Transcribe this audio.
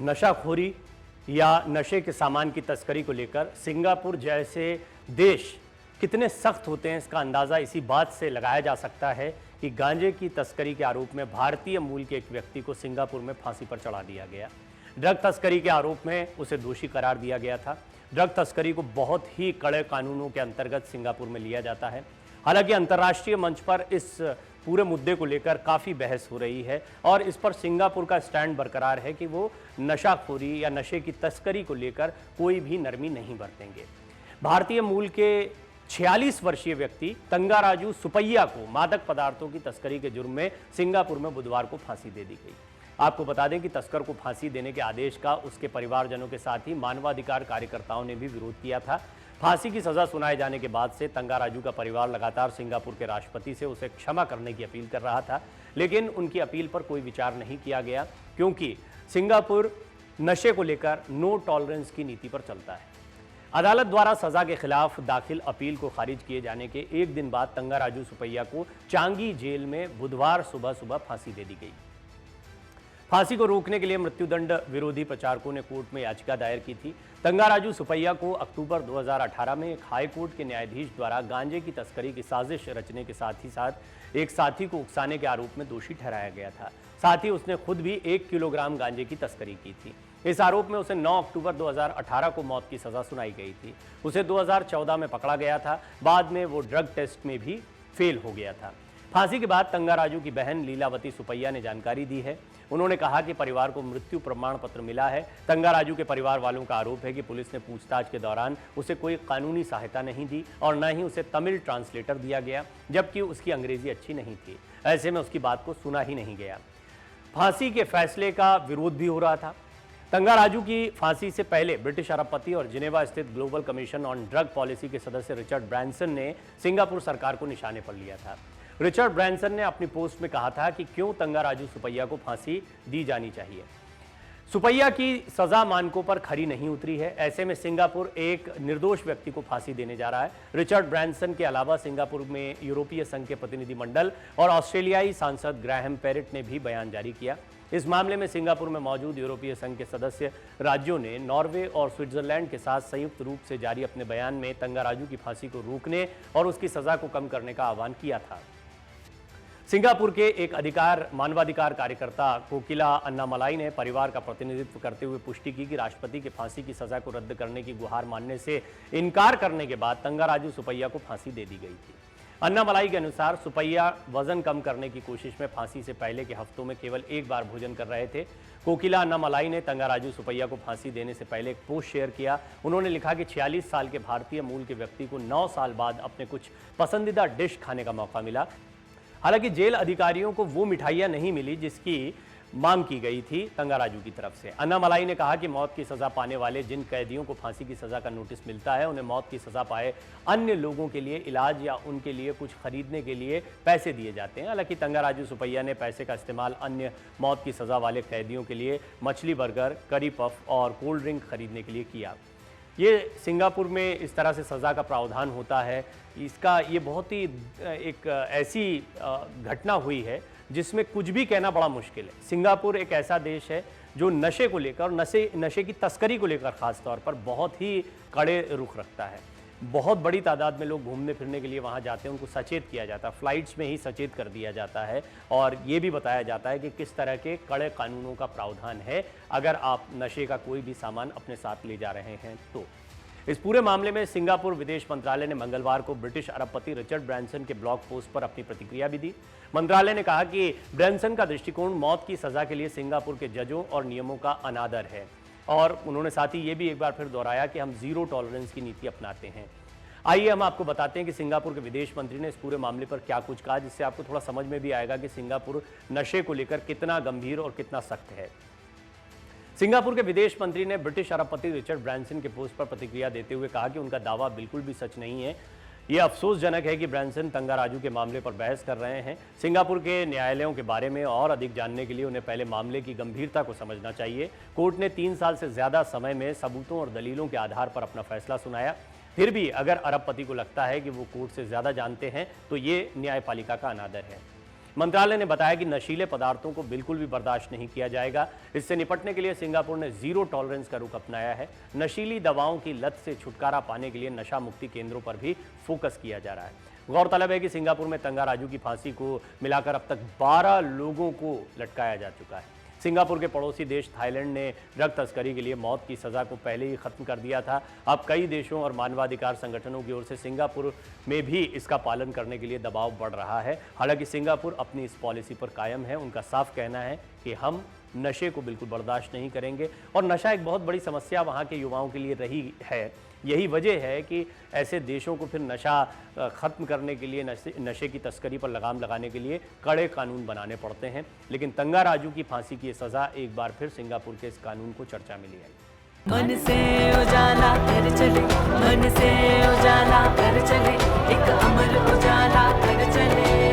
नशाखोरी या नशे के सामान की तस्करी को लेकर सिंगापुर जैसे देश कितने सख्त होते हैं, इसका अंदाज़ा इसी बात से लगाया जा सकता है कि गांजे की तस्करी के आरोप में भारतीय मूल के एक व्यक्ति को सिंगापुर में फांसी पर चढ़ा दिया गया। ड्रग तस्करी के आरोप में उसे दोषी करार दिया गया था। ड्रग तस्करी को बहुत ही कड़े कानूनों के अंतर्गत सिंगापुर में लिया जाता है। हालांकि अंतर्राष्ट्रीय मंच पर इस पूरे मुद्दे को लेकर काफ़ी बहस हो रही है और इस पर सिंगापुर का स्टैंड बरकरार है कि वो नशाखोरी या नशे की तस्करी को लेकर कोई भी नरमी नहीं बरतेंगे। भारतीय मूल के 46 वर्षीय व्यक्ति तंगाराजू सुपैया को मादक पदार्थों की तस्करी के जुर्म में सिंगापुर में बुधवार को फांसी दे दी गई। आपको बता दें कि तस्कर को फांसी देने के आदेश का उसके परिवारजनों के साथ ही मानवाधिकार कार्यकर्ताओं ने भी विरोध किया था। फांसी की सजा सुनाए जाने के बाद से तंगाराजू का परिवार लगातार सिंगापुर के राष्ट्रपति से उसे क्षमा करने की अपील कर रहा था, लेकिन उनकी अपील पर कोई विचार नहीं किया गया क्योंकि सिंगापुर नशे को लेकर नो टॉलरेंस की नीति पर चलता है। अदालत द्वारा सजा के खिलाफ दाखिल अपील को खारिज किए जाने के एक दिन बाद तंगाराजू सुपैया को चांगी जेल में बुधवार सुबह फांसी दे दी गई। फांसी को रोकने के लिए मृत्युदंड विरोधी प्रचारकों ने कोर्ट में याचिका दायर की थी। तंगाराजू सुपैया को अक्टूबर 2018 में एक हाई कोर्ट के न्यायाधीश द्वारा गांजे की तस्करी की साजिश रचने के साथ ही साथ एक साथी को उकसाने के आरोप में दोषी ठहराया गया था। साथ ही उसने खुद भी 1 किलोग्राम गांजे की तस्करी की थी। इस आरोप में उसे 9 अक्टूबर 2018 को मौत की सजा सुनाई गई थी। उसे 2014 में पकड़ा गया था। बाद में वो ड्रग टेस्ट में भी फेल हो गया था। फांसी के बाद तंगाराजू की बहन लीलावती सुपैया ने जानकारी दी है। उन्होंने कहा कि परिवार को मृत्यु प्रमाण पत्र मिला है। तंगाराजू के परिवार वालों का आरोप है कि पुलिस ने पूछताछ के दौरान उसे कोई कानूनी सहायता नहीं दी और न ही उसे तमिल ट्रांसलेटर दिया गया, जबकि उसकी अंग्रेजी अच्छी नहीं थी। ऐसे में उसकी बात को सुना ही नहीं गया। फांसी के फैसले का विरोध भी हो रहा था। तंगाराजू की फांसी से पहले ब्रिटिश अरबपति और जिनेवा स्थित global commission on drug policy के सदस्य रिचर्ड ब्रांसन ने सिंगापुर सरकार को निशाने पर लिया था। रिचर्ड ब्रांसन ने अपनी पोस्ट में कहा था कि क्यों तंगाराजू सुपैया को फांसी दी जानी चाहिए। सुपैया की सजा मानकों पर खरी नहीं उतरी है। ऐसे में सिंगापुर एक निर्दोष व्यक्ति को फांसी देने जा रहा है। रिचर्ड ब्रांसन के अलावा सिंगापुर में यूरोपीय संघ के प्रतिनिधिमंडल और ऑस्ट्रेलियाई सांसद ग्राहम पेरिट ने भी बयान जारी किया। इस मामले में सिंगापुर में मौजूद यूरोपीय संघ के सदस्य राज्यों ने नॉर्वे और स्विट्जरलैंड के साथ संयुक्त रूप से जारी अपने बयान में तंगाराजू की फांसी को रोकने और उसकी सजा को कम करने का आह्वान किया था। सिंगापुर के एक मानवाधिकार कार्यकर्ता कोकिला अन्नामलाई ने परिवार का प्रतिनिधित्व करते हुए पुष्टि की कि राष्ट्रपति के फांसी की सजा को रद्द करने की गुहार मानने से इनकार करने के बाद तंगाराजू सुपैया को फांसी दे दी गई थी। अन्नामलाई के अनुसार सुपैया वजन कम करने की कोशिश में फांसी से पहले के हफ्तों में केवल एक बार भोजन कर रहे थे। कोकिला अन्नामलाई ने तंगाराजू सुपैया को फांसी देने से पहले एक पोस्ट शेयर किया। उन्होंने लिखा कि 46 साल के भारतीय मूल के व्यक्ति को 9 साल बाद अपने कुछ पसंदीदा डिश खाने का मौका मिला। हालांकि जेल अधिकारियों को वो मिठाइयां नहीं मिली जिसकी मांग की गई थी तंगाराजू की तरफ से। अन्नामलाई ने कहा कि मौत की सजा पाने वाले जिन कैदियों को फांसी की सजा का नोटिस मिलता है, उन्हें मौत की सजा पाए अन्य लोगों के लिए इलाज या उनके लिए कुछ खरीदने के लिए पैसे दिए जाते हैं। हालांकि तंगाराजू सुपैया ने पैसे का इस्तेमाल अन्य मौत की सजा वाले कैदियों के लिए मछली बर्गर, करी पफ और कोल्ड ड्रिंक खरीदने के लिए किया। ये सिंगापुर में इस तरह से सज़ा का प्रावधान होता है। इसका ये बहुत ही एक ऐसी घटना हुई है जिसमें कुछ भी कहना बड़ा मुश्किल है। सिंगापुर एक ऐसा देश है जो नशे को लेकर और नशे की तस्करी को लेकर ख़ास तौर पर बहुत ही कड़े रुख रखता है। बहुत बड़ी तादाद में लोग घूमने फिरने के लिए वहाँ जाते हैं, उनको सचेत किया जाता है, फ्लाइट्स में ही सचेत कर दिया जाता है और ये भी बताया जाता है कि किस तरह के कड़े कानूनों का प्रावधान है अगर आप नशे का कोई भी सामान अपने साथ ले जा रहे हैं तो। इस पूरे मामले में सिंगापुर विदेश मंत्रालय ने मंगलवार को ब्रिटिश अरबपति रिचर्ड ब्रांसन के ब्लॉग पोस्ट पर अपनी प्रतिक्रिया भी दी। मंत्रालय ने कहा कि ब्रांसन का दृष्टिकोण मौत की सजा के लिए सिंगापुर के जजों और नियमों का अनादर है और उन्होंने साथ ही ये भी एक बार फिर दोहराया कि हम जीरो टॉलरेंस की नीति अपनाते हैं। आइए हम आपको बताते हैं कि सिंगापुर के विदेश मंत्री ने इस पूरे मामले पर क्या कुछ कहा, जिससे आपको थोड़ा समझ में भी आएगा कि सिंगापुर नशे को लेकर कितना गंभीर और कितना सख्त है। सिंगापुर के विदेश मंत्री ने ब्रिटिश अरबपति रिचर्ड ब्रांसन के पोस्ट पर प्रतिक्रिया देते हुए कहा कि उनका दावा बिल्कुल भी सच नहीं है। यह अफसोसजनक है कि ब्रांसन तंगाराजू के मामले पर बहस कर रहे हैं। सिंगापुर के न्यायालयों के बारे में और अधिक जानने के लिए उन्हें पहले मामले की गंभीरता को समझना चाहिए। कोर्ट ने 3 साल से ज्यादा समय में सबूतों और दलीलों के आधार पर अपना फैसला सुनाया। फिर भी अगर अरबपति को लगता है कि वो कोर्ट से ज्यादा जानते हैं तो ये न्यायपालिका का अनादर है। मंत्रालय ने बताया कि नशीले पदार्थों को बिल्कुल भी बर्दाश्त नहीं किया जाएगा। इससे निपटने के लिए सिंगापुर ने जीरो टॉलरेंस का रुख अपनाया है। नशीली दवाओं की लत से छुटकारा पाने के लिए नशा मुक्ति केंद्रों पर भी फोकस किया जा रहा है। गौरतलब है कि सिंगापुर में तंगाराजू की फांसी को मिलाकर अब तक 12 लोगों को लटकाया जा चुका है। सिंगापुर के पड़ोसी देश थाईलैंड ने ड्रग तस्करी के लिए मौत की सज़ा को पहले ही खत्म कर दिया था। अब कई देशों और मानवाधिकार संगठनों की ओर से सिंगापुर में भी इसका पालन करने के लिए दबाव बढ़ रहा है। हालांकि सिंगापुर अपनी इस पॉलिसी पर कायम है। उनका साफ कहना है कि हम नशे को बिल्कुल बर्दाश्त नहीं करेंगे और नशा एक बहुत बड़ी समस्या वहाँ के युवाओं के लिए रही है। यही वजह है कि ऐसे देशों को फिर नशा ख़त्म करने के लिए, नशे की तस्करी पर लगाम लगाने के लिए कड़े कानून बनाने पड़ते हैं। लेकिन तंगाराजू की फांसी की सज़ा एक बार फिर सिंगापुर के इस कानून को चर्चा में लिया। मन से उजाला कर चले, मन से उजाला कर चले, एक अमर उजाला कर चले।